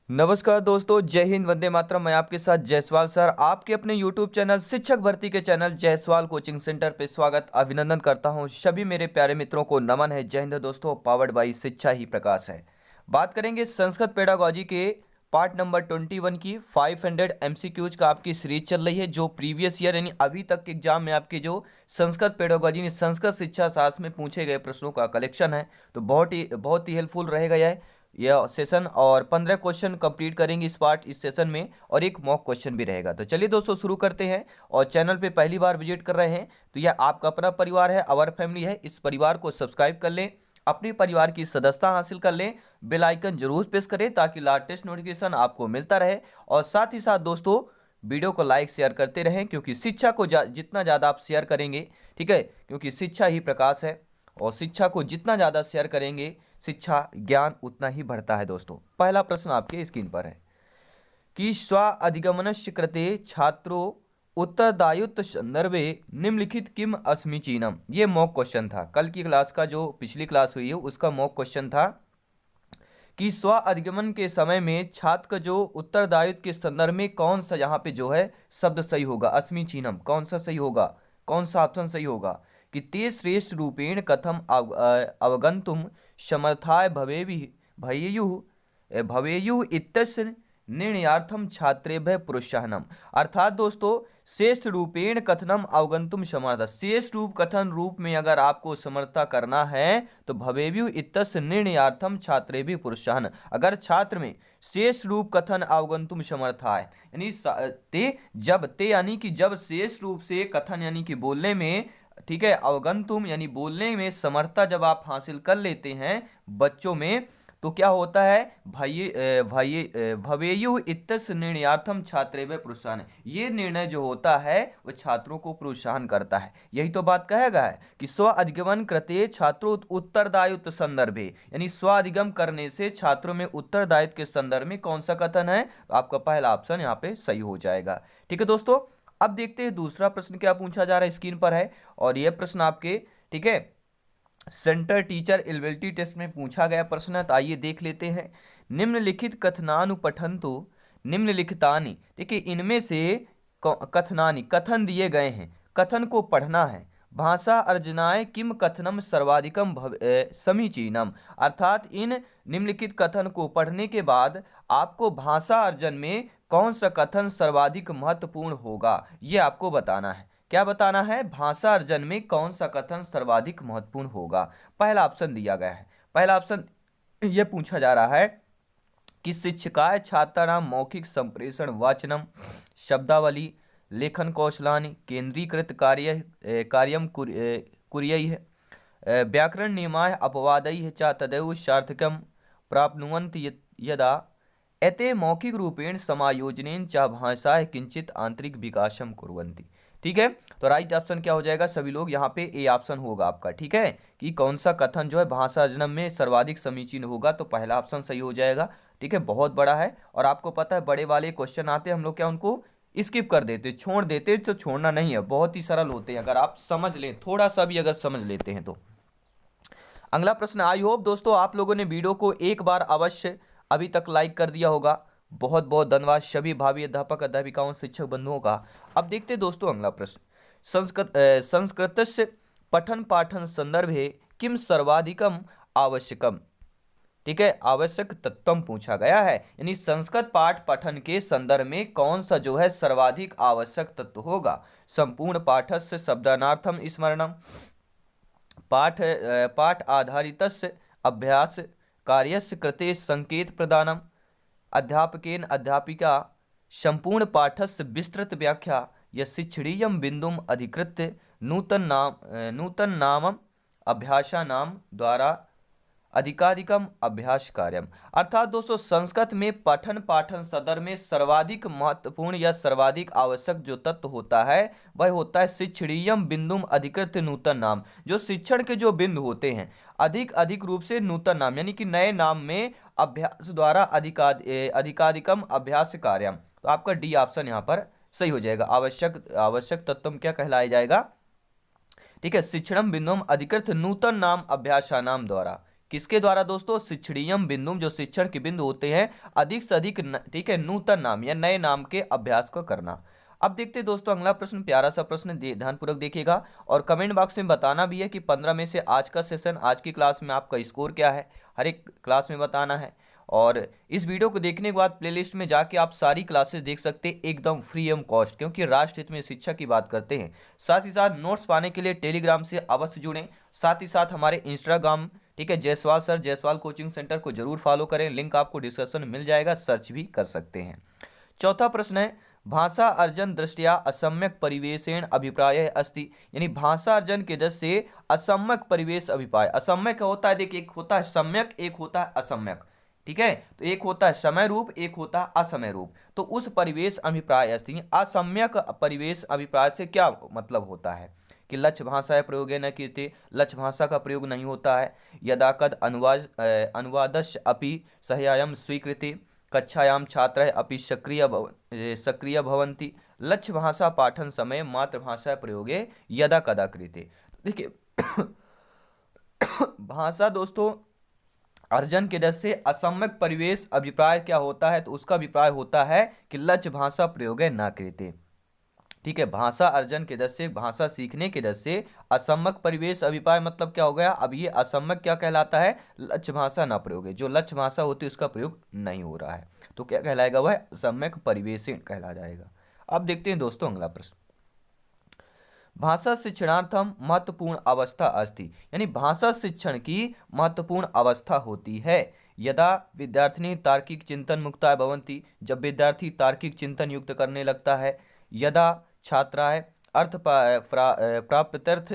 नमस्कार दोस्तों, जय हिंद, वंदे मातरम। मैं आपके साथ जायसवाल सर आपके अपने YouTube चैनल शिक्षक भर्ती के चैनल जायसवाल कोचिंग सेंटर पे स्वागत अभिनंदन करता हूं। सभी मेरे प्यारे मित्रों को नमन है। जय हिंद दोस्तों। पावर्ड बाई शिक्षा ही प्रकाश है। बात करेंगे संस्कृत पेडागोजी के पार्ट नंबर 21 की 500 MCQs का आपकी सीरीज चल रही है, जो प्रीवियस ईयर यानी अभी तक के एग्जाम में आपके जो संस्कृत पेडागोजी ने संस्कृत शिक्षा शास्त्र में पूछे गए प्रश्नों का कलेक्शन है। तो बहुत ही हेल्पफुल रहेगा यह सेशन। और 15 क्वेश्चन कंप्लीट करेंगे इस सेशन में, और एक मॉक क्वेश्चन भी रहेगा। तो चलिए दोस्तों शुरू करते हैं। और चैनल पे पहली बार विजिट कर रहे हैं तो यह आपका अपना परिवार है, आवर फैमिली है। इस परिवार को सब्सक्राइब कर लें, अपने परिवार की सदस्यता हासिल कर लें, बेल आइकन जरूर प्रेस करें ताकि लेटेस्ट नोटिफिकेशन आपको मिलता रहे। और साथ ही साथ दोस्तों वीडियो को लाइक शेयर करते रहें, क्योंकि शिक्षा को जितना ज़्यादा आप शेयर करेंगे, ठीक है, क्योंकि शिक्षा ही प्रकाश है, और शिक्षा को जितना ज़्यादा शेयर करेंगे शिक्षा ज्ञान उतना ही बढ़ता है। दोस्तों पहला प्रश्न आपके स्क्रीन पर है कि स्व अधिगमनस्य कृते छात्रो उत्तरदायित्व संदर्भे निम्नलिखित किम अस्मिचीनम। ये मॉक क्वेश्चन था। कल की क्लास का जो पिछली क्लास हुई है उसका मॉक क्वेश्चन था कि स्व अधिगमन के समय में छात्र का जो उत्तरदायित्व के संदर्भ में कौन सा यहाँ पे जो है शब्द सही होगा। अस्मिचीनम कौन सा सही होगा, कौन सा ऑप्शन सही होगा कि ते श्रेष्ठ रूपेण कथम अवगंतुम समर्थाय भवेयुः इत्यस्य निर्णयार्थम छात्रेभ्य प्रोत्साहनम। अर्थात दोस्तों श्रेष्ठ रूपेण कथनम अवगंतुम समर्थ, श्रेष्ठ रूप कथन रूप में अगर आपको समर्थता करना है तो भवेयु इत्यस्य निर्णयार्थम छात्रेभ्य प्रोत्साहन। अगर छात्र में श्रेष्ठ रूप कथन अवगंतुम समर्था है, यानी ते यानी कि जब श्रेष्ठ रूप से कथन यानी कि बोलने में, ठीक है, अवगंतुम यानी बोलने में समर्थता जब आप हासिल कर लेते हैं बच्चों में, तो क्या होता है भवेयु इत्यस्य निर्णयार्थम छात्रेभ्य प्रोत्साहन। ये निर्णय जो होता है वह छात्रों को प्रोत्साहन करता है। यही तो बात कहा गया है कि स्व अधिगमन कृते छात्रों उत्तरदायित्व संदर्भे, यानी स्व अधिगम करने से छात्रों में उत्तरदायित्व के संदर्भ में कौन सा कथन है, तो आपका पहला ऑप्शन यहाँ पे सही हो जाएगा। ठीक है दोस्तों, अब देखते हैं दूसरा प्रश्न क्या पूछा जा रहा है। स्क्रीन पर है और यह प्रश्न आपके, ठीक है, सेंटर टीचर एलिजिबिलिटी टेस्ट में पूछा गया प्रश्न है। तो आइए देख लेते हैं। निम्नलिखित कथनानुपठन्तु निम्नलिखितानि, देखिए इनमें से कथनानि कथन दिए गए हैं, कथन को पढ़ना है। भाषा अर्जनाय किम कथनम सर्वाधिकम समीचीनम, अर्थात इन निम्नलिखित कथन को पढ़ने के बाद आपको भाषा अर्जन में कौन सा कथन सर्वाधिक महत्वपूर्ण होगा, ये आपको बताना है। क्या बताना है? भाषा अर्जन में कौन सा कथन सर्वाधिक महत्वपूर्ण होगा। पहला ऑप्शन दिया गया है। पहला ऑप्शन यह पूछा जा रहा है कि शिक्षकाय छात्राणां मौखिक संप्रेषण वाचनम शब्दावली लेखन कौशलानि केंद्रीकृत कार्यम कुर्यैः व्याकरण नियमाय अपवादैः च तदैव सार्थक्यं प्राप्नुवन्ति यदा एते मौखिक रूपेण समायोजनेन च भाषायाः किंचित आंतरिक विकासम कुर्वन्ति। ठीक है, तो राइट ऑप्शन क्या हो जाएगा सभी लोग, यहाँ पे ए ऑप्शन होगा आपका। ठीक है, कि कौन सा कथन जो है भाषा अर्जन में सर्वाधिक समीचीन होगा, तो पहला ऑप्शन सही हो जाएगा। ठीक है, बहुत बड़ा है और आपको पता है बड़े वाले क्वेश्चन आते हैं हम लोग क्या उनको स्किप कर देते, छोड़ देते, तो छोड़ना नहीं है, बहुत ही सरल होते हैं अगर आप समझ लें, थोड़ा सा भी अगर समझ लेते हैं तो। अगला प्रश्न, आई होप दोस्तों आप लोगों ने वीडियो को एक बार अवश्य अभी तक लाइक कर दिया होगा। बहुत बहुत धन्यवाद सभी भावी अध्यापक अध्यापिकाओं शिक्षक बंधुओं का। अब देखते हैं दोस्तों अगला प्रश्न। संस्कृतस्य पठन पाठन संदर्भे किम सर्वाधिकम आवश्यकम, ठीक है, आवश्यक तत्वम पूछा गया है, यानी संस्कृत पाठ पठन के संदर्भ में कौन सा जो है सर्वाधिक आवश्यक तत्व होगा। संपूर्ण पाठस्य शब्दानार्थम स्मरणम, पाठ आधारितस्य अभ्यास कार्यस्य कृते संकेत प्रदानम, अध्यापकेन अध्यापिका संपूर्ण पाठस्य विस्तृत व्याख्या या शिक्षणीयं बिंदुम अधिकृत्य नूतन नाम अभ्यासानाम द्वारा अधिकाधिकम अभ्यास कार्यम। अर्थात दोस्तों संस्कृत में पठन पाठन संदर्भ में सर्वाधिक महत्वपूर्ण या सर्वाधिक आवश्यक जो तत्व होता है वह होता है शिक्षणीयम बिंदुम अधिकृत नूतन नाम। जो शिक्षण के जो बिंदु होते हैं अधिक अधिक रूप से नूतन नाम यानी कि नए नाम में अभ्यास द्वारा अधिकाधिकम अभ्यास कार्यम। तो आपका डी ऑप्शन यहाँ पर सही हो जाएगा। आवश्यक तत्व क्या कहलाया जाएगा? ठीक है, शिक्षणम बिंदुम अधिकृत नूतन नाम अभ्यासा नाम द्वारा। किसके द्वारा दोस्तों? शिक्षणीयम बिंदुम, जो शिक्षण के बिंदु होते हैं, अधिक से अधिक ठीक है नूतन नाम या नए नाम के अभ्यास को करना। अब देखते हैं दोस्तों अगला प्रश्न, प्यारा सा प्रश्न, ध्यानपूर्वक देखिएगा और कमेंट बॉक्स में बताना भी है कि 15 में से आज का सेशन, आज की क्लास में आपका स्कोर क्या है, हर एक क्लास में बताना है। और इस वीडियो को देखने के बाद प्लेलिस्ट में जाके आप सारी क्लासेस देख सकते हैं एकदम फ्री एवं कॉस्ट, क्योंकि राष्ट्र हित में शिक्षा की बात करते हैं। साथ ही साथ नोट्स पाने के लिए टेलीग्राम से अवश्य जुड़ें, साथ ही साथ हमारे इंस्टाग्राम ठीक है Jaiswal sir, Jaiswal coaching centre को जरूर फॉलो करें, लिंक आपको डिस्क्रिप्शन में मिल जाएगा, सर्च भी कर सकते हैं। चौथा प्रश्न है, भाषा अर्जन दृष्टिया असम्यक परिवेशेण अभिप्राय अस्ति, यानी भाषा अर्जन के दृष्टि से असम्यक परिवेश अभिप्राय। असम्यक होता है, देखिए एक होता है सम्यक, एक होता है असम्यक, ठीक है। तो एक होता है समय रूप, एक होता है असमय रूप। तो उस परिवेश अभिप्राय अस्ति, असम्यक परिवेश अभिप्राय से क्या मतलब होता है कि लक्ष्य भाषा प्रयोगे न कीर्ति, लक्ष्य भाषा का प्रयोग नहीं होता है। यदा कद अनुवादस्य अपि सहायम स्वीकृति, कक्षायाम छात्राः अपि सक्रिय भवन्ति, लक्ष्य भाषा पाठन समय मातृभाषा प्रयोगे यदा कदा क्रियते। देखिए भाषा दोस्तों अर्जन के दृष्टि से असम्यक परिवेश अभिप्राय क्या होता है, तो उसका अभिप्राय होता है कि लक्ष्य भाषा प्रयोगे न क्रियते, ठीक है। भाषा अर्जन के दृष्टि से, भाषा सीखने के दृष्टि से असम्यक परिवेश अभिप्राय मतलब क्या हो गया? अब ये असम्यक क्या कहलाता है? लक्ष्य भाषा न प्रयोग है, जो लक्ष्य भाषा होती है उसका प्रयोग नहीं हो रहा है, तो क्या कहलाएगा? वह असम्यक परिवेश कहला जाएगा। अब देखते हैं दोस्तों अगला प्रश्न, भाषा शिक्षणार्थम महत्वपूर्ण अवस्था अस्ति, यानी भाषा शिक्षण की महत्वपूर्ण अवस्था होती है यदा विद्यार्थिनी तार्किक चिंतन मुक्ता भवन्ति, जब विद्यार्थी तार्किक चिंतन युक्त करने लगता है। यदा छात्राः अर्थ प्राप्त्यर्थ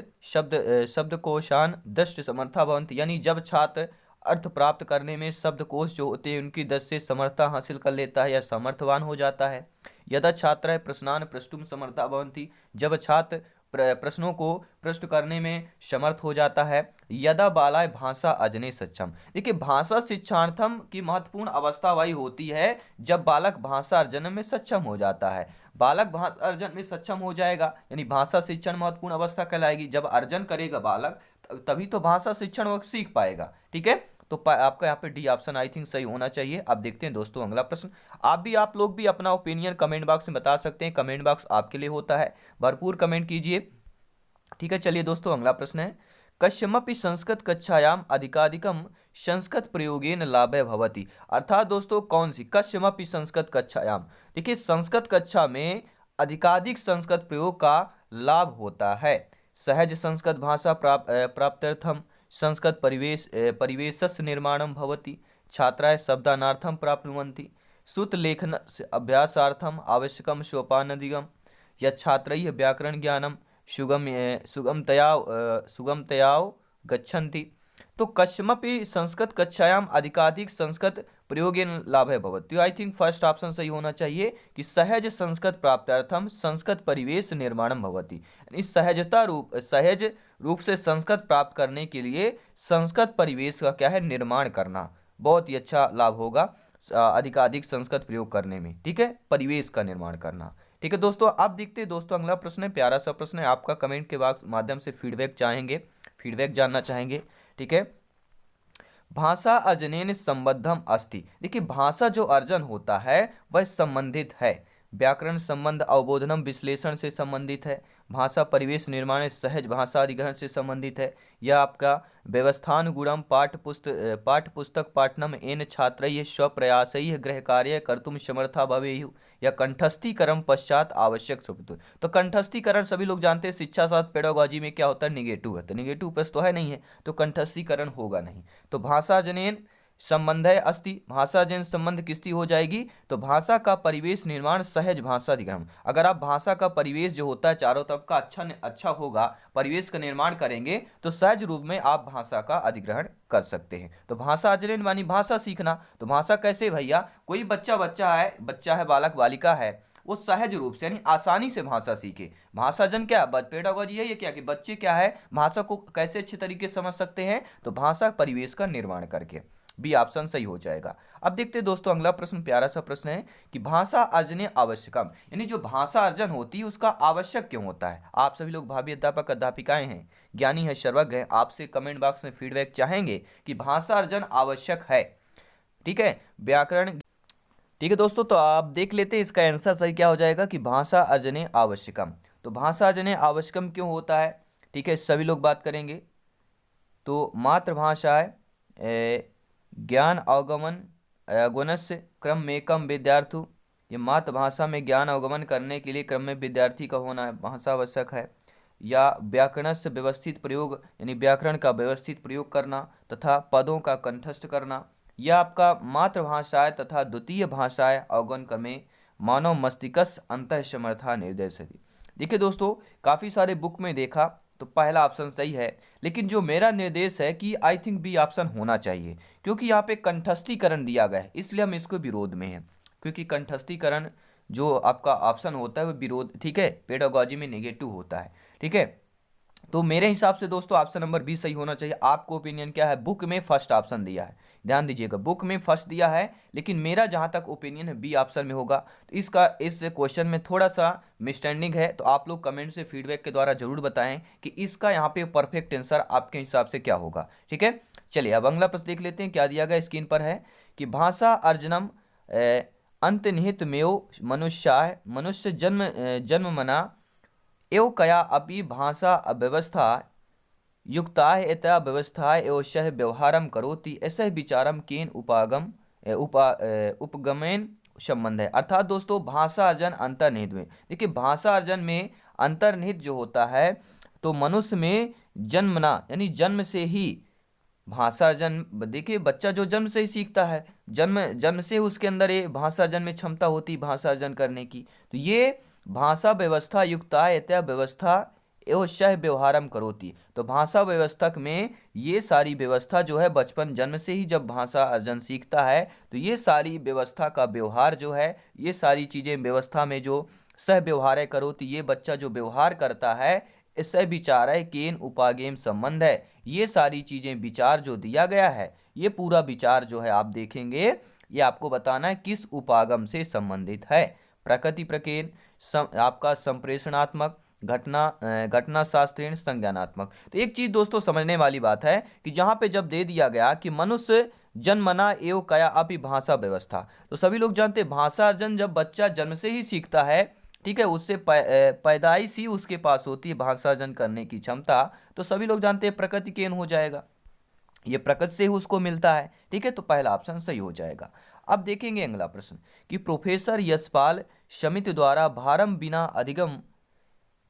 शब्दकोशान दृष्ट समर्था भवन्ति, यानी जब छात्र अर्थ प्राप्त करने में शब्दकोश जो होते हैं उनकी दृष्टि से समर्थता हासिल कर लेता है या समर्थवान हो जाता है। यदा छात्राः प्रश्नान प्रष्टुम समर्था भवन्ति, जब छात्र प्रश्नों को प्रश्न करने में समर्थ हो जाता है। यदा बालाय भाषा अजने सक्षम, देखिए भाषा शिक्षार्थम की महत्वपूर्ण अवस्था वही होती है जब बालक भाषा अर्जन में सक्षम हो जाता है। बालक भाषा अर्जन में सक्षम हो जाएगा यानी भाषा शिक्षण महत्वपूर्ण अवस्था कहलाएगी। जब अर्जन करेगा बालक तभी तो भाषा शिक्षण वो सीख पाएगा, ठीक है। तो आपका यहाँ पे डी ऑप्शन आई थिंक सही होना चाहिए। अब देखते हैं दोस्तों अगला प्रश्न, आप लोग भी अपना ओपिनियन कमेंट बॉक्स में बता सकते हैं, कमेंट बॉक्स आपके लिए होता है, भरपूर कमेंट कीजिए, ठीक है। चलिए दोस्तों अगला प्रश्न है, कस्यमपि संस्कृत कक्षायाम अधिकाधिकम संस्कृत प्रयोगेन लाभः भवति, अर्थात दोस्तों कौन सी? कस्यमपि संस्कृत कक्षायाम, देखिए संस्कृत कक्षा में अधिकाधिक संस्कृत प्रयोग का लाभ होता है। सहज संस्कृत भाषा प्राप्त्यर्थम संस्कृत परिवेशस्य निर्माणं भवति, छात्राः शब्दानार्थं प्राप्नुवन्ति, श्रुतलेखन अभ्यासार्थम आवश्यकं सोपानदिगम, यच्छात्रैः व्याकरण ज्ञानं सुगमतया गच्छन्ति। तो कस्यमपि संस्कृत कक्षायाम अधिकाधिक संस्कृत प्रयोगेन लाभः भवति, आई थिंक फर्स्ट ऑप्शन सही होना चाहिए कि सहज संस्कृत प्राप्त्यर्थम संस्कृत परिवेश निर्माणं भवति, यानी सहज रूप से संस्कृत प्राप्त करने के लिए संस्कृत परिवेश का क्या है? निर्माण करना। बहुत ही अच्छा लाभ होगा अधिकाधिक संस्कृत प्रयोग करने में, ठीक है, परिवेश का निर्माण करना, ठीक है दोस्तों। अब देखते हैं दोस्तों अगला प्रश्न है, प्यारा सा प्रश्न है, आपका कमेंट के माध्यम से फीडबैक जानना चाहेंगे, ठीक है। भाषा अर्जनेन संबद्धम अस्ति, देखिए भाषा जो अर्जन होता है वह संबंधित है, व्याकरण संबंध अवबोधनम विश्लेषण से संबंधित है, भाषा परिवेश निर्माण सहज भाषा अधिग्रहण से संबंधित है। यह आपका व्यवस्थानुगुणम पाठ्यपुस्तक पाठनम एन छात्रैः स्वप्रयासैः गृहकार्य कर्तुम समर्था भवेयुः, या कंठस्थीकरण पश्चात आवश्यक सुविधा। तो कंठस्थीकरण सभी लोग जानते हैं शिक्षा शास्त्र पेडागोजी में क्या होता है? निगेटिव है, तो निगेटिव प्लस तो है नहीं है, तो कंठस्थीकरण होगा नहीं। तो भाषा जनेन संबंध है अस्ति, भाषा जन संबंध किसकी हो जाएगी? तो भाषा का परिवेश निर्माण सहज भाषा अधिग्रहण। अगर आप भाषा का परिवेश जो होता है चारों तरफ का अच्छा होगा, परिवेश का निर्माण करेंगे तो सहज रूप में आप भाषा का अधिग्रहण कर सकते हैं। तो भाषा अर्जन मानी भाषा सीखना। तो भाषा कैसे भैया? कोई बच्चा है बालक बालिका है, वो सहज रूप से यानी आसानी से भाषा सीखे। भाषा जन क्या पेडागोजी है, ये क्या कि बच्चे क्या है भाषा को कैसे अच्छे तरीके से समझ सकते हैं? तो भाषा परिवेश का निर्माण करके। बी ऑप्शन सही हो जाएगा। अब देखते हैं दोस्तों अगला प्रश्न, प्यारा सा प्रश्न है कि भाषा अर्जने आवश्यकम, यानी जो भाषा अर्जन होती है उसका आवश्यक क्यों होता है? आप सभी लोग भावी अध्यापक अध्यापिकाएं हैं, ज्ञानी है, सर्वज्ञ है, आपसे कमेंट बॉक्स में फीडबैक चाहेंगे कि भाषा अर्जन आवश्यक है। ठीक है, व्याकरण। ठीक है दोस्तों, तो आप देख लेते हैं इसका आंसर सही क्या हो जाएगा कि भाषा अर्जने आवश्यकम। तो भाषा अर्जने आवश्यकम क्यों होता है, ठीक है, सभी लोग बात करेंगे। तो मातृभाषा है ज्ञान अवगमन गुणस्य क्रम में कम विद्यार्थु, ये मातृभाषा में ज्ञान अवगमन करने के लिए क्रम में विद्यार्थी का होना भाषा आवश्यक है। या व्याकरण से व्यवस्थित प्रयोग, यानी व्याकरण का व्यवस्थित प्रयोग करना तथा पदों का कंठस्थ करना। यह आपका मातृभाषा है तथा द्वितीय भाषा है अवगमन क्रमे मानव मस्तिष्क अंतः समर्था निर्देश। देखिए दोस्तों, काफ़ी सारे बुक में देखा तो पहला ऑप्शन सही है, लेकिन जो मेरा निर्देश है कि आई थिंक बी ऑप्शन होना चाहिए, क्योंकि यहाँ पे कंठस्थीकरण दिया गया है, इसलिए हम इसको विरोध में हैं। क्योंकि कंठस्थीकरण जो आपका ऑप्शन होता है वो विरोध, ठीक है, पेडागोजी में नेगेटिव होता है। ठीक है, तो मेरे हिसाब से दोस्तों ऑप्शन नंबर बी सही होना चाहिए। आपको ओपिनियन क्या है? बुक में फर्स्ट ऑप्शन दिया है, ध्यान दीजिएगा, बुक में फर्स्ट दिया है, लेकिन मेरा जहां तक ओपिनियन है बी ऑप्शन में होगा। तो इसका इस क्वेश्चन में थोड़ा सा मिसस्टैंडिंग है, तो आप लोग कमेंट से फीडबैक के द्वारा जरूर बताएं कि इसका यहाँ पे परफेक्ट आंसर आपके हिसाब से क्या होगा। ठीक है, चलिए अब अगला प्रश्न देख लेते हैं, क्या दिया गया स्क्रीन पर है कि भाषा अर्जनम अंतर्निहित मेव मनुष्याय मनुष्य जन्म मना एव कया अपि भाषा अव्यवस्था युक्ता एता व्यवस्था एव सह व्यवहारम करोति ऐसे विचारम केन उपगमेन संबंध है। अर्थात दोस्तों भाषा अर्जन अंतर्निहित में, देखिए भाषा अर्जन में अंतर्निहित जो होता है, तो मनुष्य में जन्मना यानी जन्म से ही भाषा अर्जन, देखिए बच्चा जो जन्म से ही सीखता है, जन्म से उसके अंदर ये भाषा अर्जन में क्षमता होती है भाषा अर्जन करने की। तो ये भाषा व्यवस्था युक्ता एतया व्यवस्था एवं सह व्यवहारम करोती, तो भाषा व्यवस्थक में ये सारी व्यवस्था जो है बचपन जन्म से ही जब भाषा अर्जन सीखता है, तो ये सारी व्यवस्था का व्यवहार जो है, ये सारी चीज़ें व्यवस्था में जो सह व्यवहार करोती, ये बच्चा जो व्यवहार करता है, इससे विचार है केन उपागम संबंध है। ये सारी चीज़ें विचार जो दिया गया है, ये पूरा विचार जो है आप देखेंगे, ये आपको बताना है किस उपागम से संबंधित है। प्रकृति प्रकेन आपका संप्रेषणात्मक, घटना शास्त्रीय, संज्ञानात्मक। तो एक चीज दोस्तों समझने वाली बात है कि जहां पे जब दे दिया गया कि मनुष्य जन्मना एवं कया अपि भाषा व्यवस्था, तो सभी लोग जानते हैं भाषा अर्जन जब बच्चा जन्म से ही सीखता है, ठीक है, उससे पैदाइश ही उसके पास होती है भाषा अर्जन करने की क्षमता, तो सभी लोग जानते हैं प्रकृति केन हो जाएगा, ये प्रकृति से ही उसको मिलता है। ठीक है, तो पहला ऑप्शन सही हो जाएगा। अब देखेंगे अगला प्रश्न कि प्रोफेसर यशपाल समिति द्वारा भारम बिना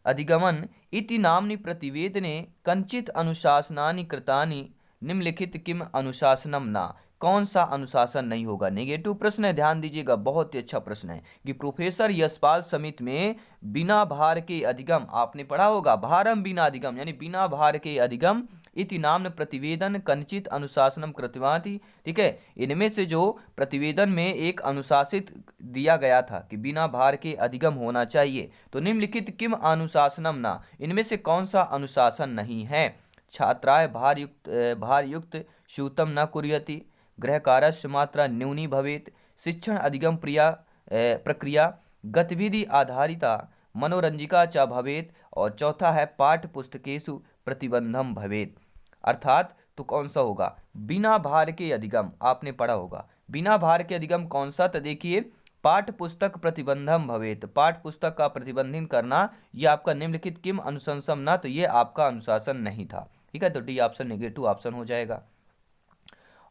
अधिगमन इति नाम्नि प्रतिवेदने कंचित अनुशासनानि कृतानि निम्नलिखित किम अनुशासनम ना, कौन सा अनुशासन नहीं होगा? नेगेटिव प्रश्न है, ध्यान दीजिएगा, बहुत ही अच्छा प्रश्न है कि प्रोफेसर यशपाल समिति में बिना भार के अधिगम, आपने पढ़ा होगा भारम बिना अधिगम यानी बिना भार के अधिगम इति नाम प्रतिवेदन कंचित अनुशासनम कृतवाति। ठीक है, इनमें से जो प्रतिवेदन में एक अनुशासित दिया गया था कि बिना भार के अधिगम होना चाहिए, तो निम्नलिखित किम अनुशासनम ना, इनमें से कौन सा अनुशासन नहीं है? छात्राय भार युक्त स्यूतम न कुर्यति, गृहकारस्य मात्रा न्यूनी भवेत, शिक्षण अधिगम प्रक्रिया गतिविधि आधारिता मनोरंजिका च भवेत, और चौथा है पाठ्य पुस्तकेषु प्रतिबंधम भवेत। अर्थात तो कौन सा होगा? बिना भार के अधिगम, आपने पढ़ा होगा बिना भार के अधिगम कौन सा? तो देखिए पाठ्य पुस्तक प्रतिबंधम भवेत, पाठ्य पुस्तक का प्रतिबंधित करना, ये आपका निम्नलिखित किम अनुशंसम ना, तो ये आपका अनुशासन नहीं था। ठीक है, तो डी ऑप्शन नेगेटिव ऑप्शन हो जाएगा।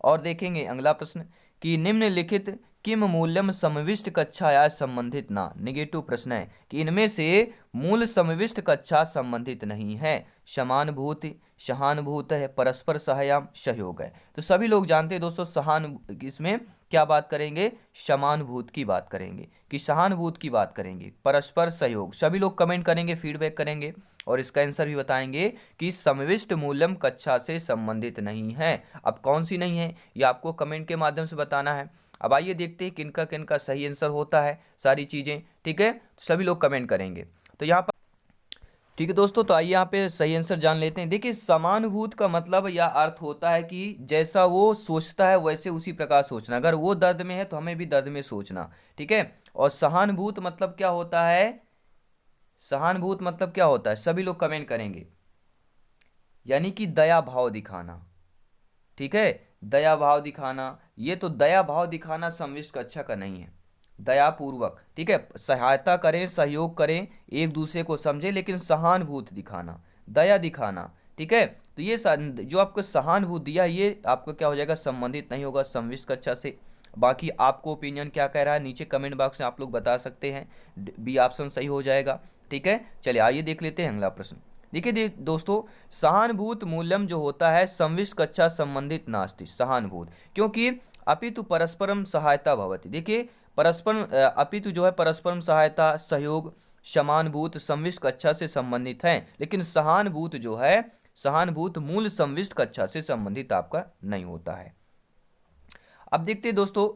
और देखेंगे अगला प्रश्न कि निम्नलिखित किम मूल्यम समविष्ट कक्षाया संबंधित ना, नेगेटिव प्रश्न है कि इनमें से मूल समविष्ट कक्षा संबंधित नहीं है। समानुभूति, सहानुभूत है, परस्पर सहायम, सहयोग है। तो सभी लोग जानते हैं दोस्तों इसमें क्या बात करेंगे? समानुभूत की बात करेंगे कि सहानुभूत की बात करेंगे, परस्पर सहयोग। सभी लोग कमेंट करेंगे, फीडबैक करेंगे और इसका आंसर भी बताएंगे कि समविष्ट मूल्यम कक्षा से संबंधित नहीं है। अब कौन सी नहीं है ये आपको कमेंट के माध्यम से बताना है। अब आइए देखते हैं किनका किनका सही आंसर होता है सारी चीज़ें। ठीक है, सभी लोग कमेंट करेंगे। तो यहाँ पर ठीक है दोस्तों, तो आइए यहाँ पे सही आंसर जान लेते हैं। देखिए समानुभूत का मतलब या अर्थ होता है कि जैसा वो सोचता है वैसे उसी प्रकार सोचना, अगर वो दर्द में है तो हमें भी दर्द में सोचना। ठीक है, और सहानुभूत मतलब क्या होता है? सहानुभूत मतलब क्या होता है? सभी लोग कमेंट करेंगे। यानी कि दया भाव दिखाना। ठीक है, दया भाव दिखाना, ये तो दया भाव दिखाना समविष्ट कक्षा का नहीं है। दयापूर्वक, ठीक है, सहायता करें, सहयोग करें, एक दूसरे को समझे, लेकिन सहानुभूति दिखाना, दया दिखाना। ठीक है, तो ये जो आपको सहानुभूति दिया, ये आपका क्या हो जाएगा, संबंधित नहीं होगा समविष्ट कक्षा से। बाकी आपको ओपिनियन क्या कह रहा है नीचे कमेंट बॉक्स में आप लोग बता सकते हैं, बी ऑप्शन सही हो जाएगा। ठीक है, चलिए आइए देख लेते हैं अगला प्रश्न। देखिए दोस्तों, सहानुभूत मूल्यम जो होता है संविष्ट कक्षा संबंधित नास्ति, सहानुभूत, क्योंकि अपितु परस्परम सहायता भवति। देखिए परस्परम अपितु जो है परस्परम सहायता, सहयोग, समानुभूत संविष्ट कक्षा से संबंधित है, लेकिन सहानुभूत जो है, सहानुभूत मूल संविष्ट कक्षा से संबंधित आपका नहीं होता है। अब देखते हैं दोस्तों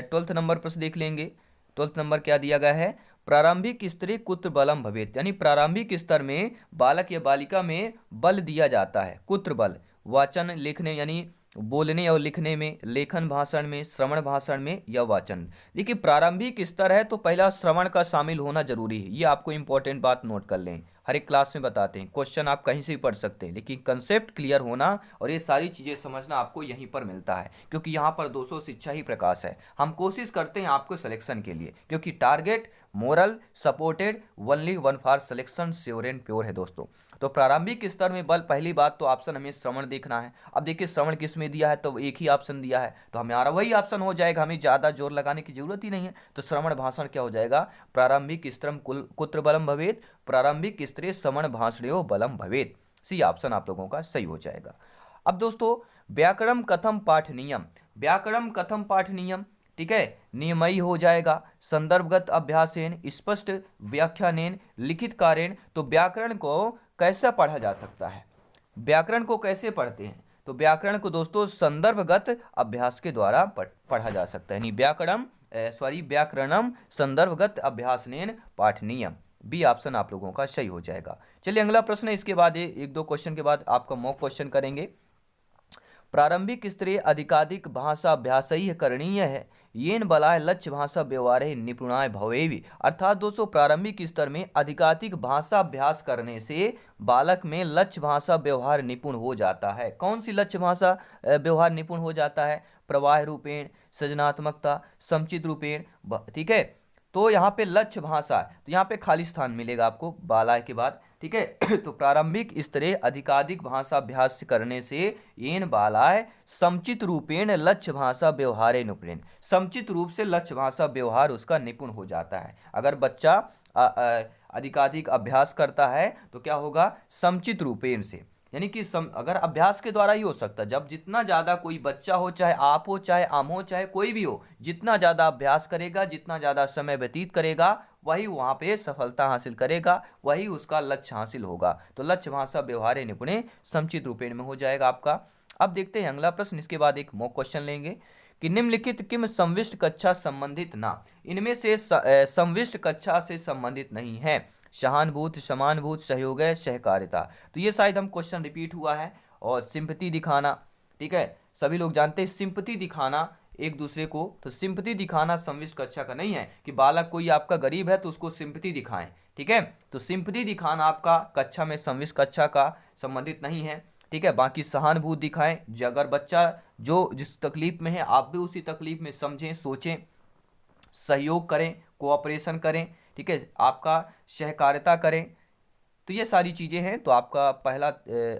12th नंबर प्रश्न देख लेंगे। 12th नंबर क्या दिया गया है, प्रारंभिक स्तरे कुत्र बलम भवेत, यानी प्रारंभिक स्तर में बालक या बालिका में बल दिया जाता है, कुत्र बल, वाचन लिखने यानी बोलने और लिखने में, लेखन भाषण में, श्रवण भाषण में या वाचन। देखिए प्रारंभिक स्तर है तो पहला श्रवण का शामिल होना जरूरी है, ये आपको इंपॉर्टेंट बात नोट कर लें, हर एक क्लास में बताते हैं, क्वेश्चन आप कहीं से भी पढ़ सकते हैं, लेकिन कंसेप्ट क्लियर होना और ये सारी चीज़ें समझना आपको यहीं पर मिलता है, क्योंकि यहाँ पर 200 शिक्षा ही प्रकाश है। हम कोशिश करते हैं आपको सिलेक्शन के लिए, क्योंकि target moral supported only one for selection sure and pure है दोस्तों। तो प्रारंभिक स्तर में बल, पहली बात तो ऑप्शन हमें श्रवण देखना है। अब देखिए श्रवण किस में दिया है, तो एक ही ऑप्शन दिया है, तो हमारा वही ऑप्शन हो जाएगा, हमें ज़्यादा जोर लगाने की जरूरत ही नहीं है। तो श्रवण भाषण क्या हो जाएगा, प्रारंभिक स्तरम कुत्र बलम भवेत, प्रारंभिक स्तरे श्रवण भाषणयो बलम भवेत, सी ऑप्शन आप लोगों का सही हो जाएगा। अब दोस्तों व्याकरण कथम पाठनीयम, व्याकरण कथम पाठनीयम, ठीक है, नियमयी हो जाएगा, संदर्भगत अभ्यासेन, स्पष्ट व्याख्यानेन, लिखित कारेण। तो व्याकरण को कैसे पढ़ा जा सकता है, व्याकरण को कैसे पढ़ते हैं, तो व्याकरण को दोस्तों संदर्भगत अभ्यास के द्वारा पढ़ा जा सकता है, यानी व्याकरणम संदर्भगत अभ्यासनेन पाठनीयम, बी ऑप्शन आप लोगों का सही हो जाएगा। चलिए अगला प्रश्न है, इसके बाद एक दो क्वेश्चन के बाद आपका मॉक क्वेश्चन करेंगे। प्रारंभिक स्तरे अधिकाधिक भाषा अभ्यास ही करणीय है, येन बलाय लक्ष्य भाषा व्यवहार निपुणाय भवेवि। अर्थात दोस्तों प्रारंभिक स्तर में अधिकाधिक भाषा अभ्यास करने से बालक में लक्ष्य भाषा व्यवहार निपुण हो जाता है। कौन सी लक्ष्य भाषा व्यवहार निपुण हो जाता है, प्रवाह रूपेण, सृजनात्मकता, समुचित रूपेण, ठीक है। तो यहाँ पे लक्ष्य भाषा, तो यहाँ पे खाली स्थान मिलेगा आपको बालाय के बाद, ठीक है। तो प्रारंभिक स्तरे अधिकाधिक भाषा अभ्यास करने से येन बालाय समुचित रूपेण लक्ष्य भाषा व्यवहारे निपुण, समुचित रूप से लक्ष्य भाषा व्यवहार उसका निपुण हो जाता है। अगर बच्चा अधिकाधिक अभ्यास करता है तो क्या होगा, समुचित रूपेण से, यानी कि अगर अभ्यास के द्वारा ही हो सकता है। जब जितना ज़्यादा कोई बच्चा हो, चाहे आप हो, चाहे हम हो, चाहे कोई भी हो, जितना ज़्यादा अभ्यास करेगा, जितना ज़्यादा समय व्यतीत करेगा, वही वहाँ पे सफलता हासिल करेगा, वही उसका लक्ष्य हासिल होगा। तो लक्ष्य भाषा व्यवहारे निपुणे समुचित रूपेण में हो जाएगा आपका। अब देखते हैं अगला प्रश्न, इसके बाद एक मॉक क्वेश्चन लेंगे कि निम्नलिखित किम संविष्ट कक्षा संबंधित ना, इनमें से संविष्ट कक्षा से संबंधित नहीं है, सहानुभूत, समानुभूत, सहयोग, सहकारिता। तो ये शायद हम क्वेश्चन रिपीट हुआ है। और सिंपैथी दिखाना, ठीक है, सभी लोग जानते हैं सिंपैथी दिखाना एक दूसरे को, तो सिंपैथी दिखाना संविष्ट कक्षा का नहीं है कि बालक कोई आपका गरीब है तो उसको सिंपैथी दिखाएं, ठीक है। तो सिंपैथी दिखाना आपका कक्षा में संविष्ट कक्षा का संबंधित नहीं है, ठीक है। बाकी सहानुभूति दिखाएं, जो अगर बच्चा जो जिस तकलीफ में है आप भी उसी तकलीफ में समझें, सोचें, सहयोग करें, कोऑपरेशन करें, ठीक है, आपका सहकारिता करें। तो ये सारी चीज़ें हैं, तो आपका पहला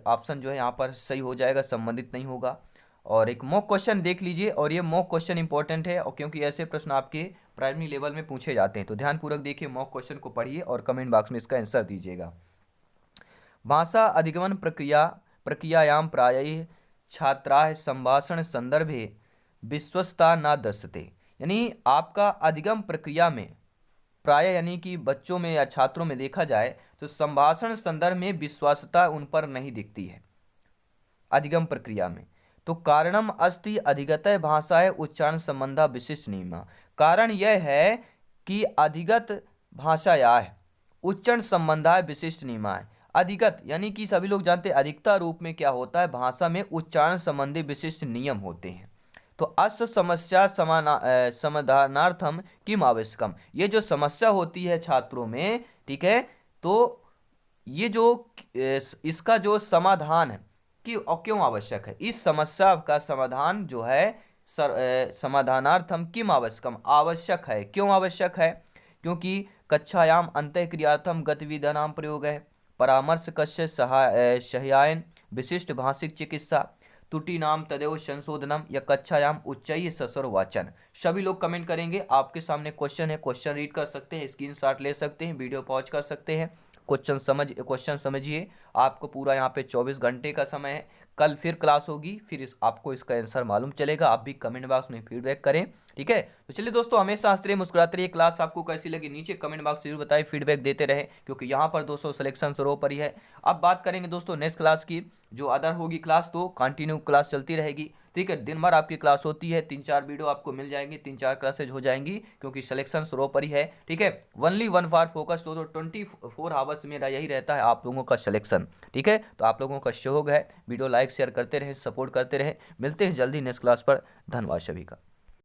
ऑप्शन जो है यहाँ पर सही हो जाएगा, संबंधित नहीं होगा। और एक मॉक क्वेश्चन देख लीजिए, और ये मॉक क्वेश्चन इंपॉर्टेंट है, और क्योंकि ऐसे प्रश्न आपके प्राइमरी लेवल में पूछे जाते हैं, तो ध्यानपूर्वक देखिए, मॉक क्वेश्चन को पढ़िए और कमेंट बॉक्स में इसका आंसर दीजिएगा। भाषा अधिगमन प्रक्रियायां प्रायः छात्राः संभाषण संदर्भे विश्वस्ता न दस्यते, यानी आपका अधिगम प्रक्रिया में प्राय यानी कि बच्चों में या छात्रों में देखा जाए तो संभाषण संदर्भ में विश्वासता उन पर नहीं दिखती है अधिगम प्रक्रिया में। तो कारणम अस्ति अधिगतः भाषाएं उच्चारण संबंधा विशिष्ट नियम, कारण यह है कि अधिगत भाषाया उच्चारण संबंधा विशिष्ट नियम है। अधिगत यानी कि सभी लोग जानते हैं अधिकता रूप में क्या होता है, भाषा में उच्चारण संबंधी विशिष्ट नियम होते हैं। तो अस्य समस्या समाधानार्थम किम आवश्यकम, ये जो समस्या होती है छात्रों में, ठीक है, तो ये जो इसका जो समाधान है, कि और क्यों आवश्यक है। इस समस्या का समाधान जो है समाधानार्थम किम आवश्यकम, आवश्यक है। क्यों आवश्यक है? क्योंकि कक्षायाम अंतःक्रियार्थम गतिविधानाम प्रयोग है, परामर्श कस्य सहायन विशिष्ट भाषिक चिकित्सा त्रुटि नाम तदेव संशोधनम या कक्षायाम उच्चैः सस्वर वाचन। सभी लोग कमेंट करेंगे। आपके सामने क्वेश्चन है, क्वेश्चन रीड कर सकते हैं, स्क्रीनशॉट ले सकते हैं, वीडियो पॉज कर सकते हैं, क्वेश्चन समझिए। आपको पूरा यहाँ पे 24 घंटे का समय है। कल फिर क्लास होगी, फिर आपको इसका आंसर मालूम चलेगा। आप भी कमेंट बॉक्स में फीडबैक करें, ठीक है। तो चलिए दोस्तों, हमेशा हंसते रहिए, मुस्कुराते रहिए। क्लास आपको कैसी लगी नीचे कमेंट बॉक्स जरूर बताइए, फीडबैक देते रहे, क्योंकि यहाँ पर दोस्तों सिलेक्शन शुरू पर ही है। अब बात करेंगे दोस्तों नेक्स्ट क्लास की, जो अदर होगी क्लास, तो कंटिन्यू क्लास चलती रहेगी, ठीक है। दिन भर आपकी क्लास होती है, 3-4 वीडियो आपको मिल जाएंगी, 3-4 क्लासेज हो जाएंगी, क्योंकि सिलेक्शन शुरू पर ही है, ठीक है। ओनली वन फॉर फोकस, तो 24 आवर्स मेरा यही रहता है आप लोगों का सिलेक्शन, ठीक है। तो आप लोगों का सहयोग है, वीडियो लाइक शेयर करते रहें, सपोर्ट करते रहें। मिलते हैं जल्दी नेक्स्ट क्लास पर। धन्यवाद सभी का।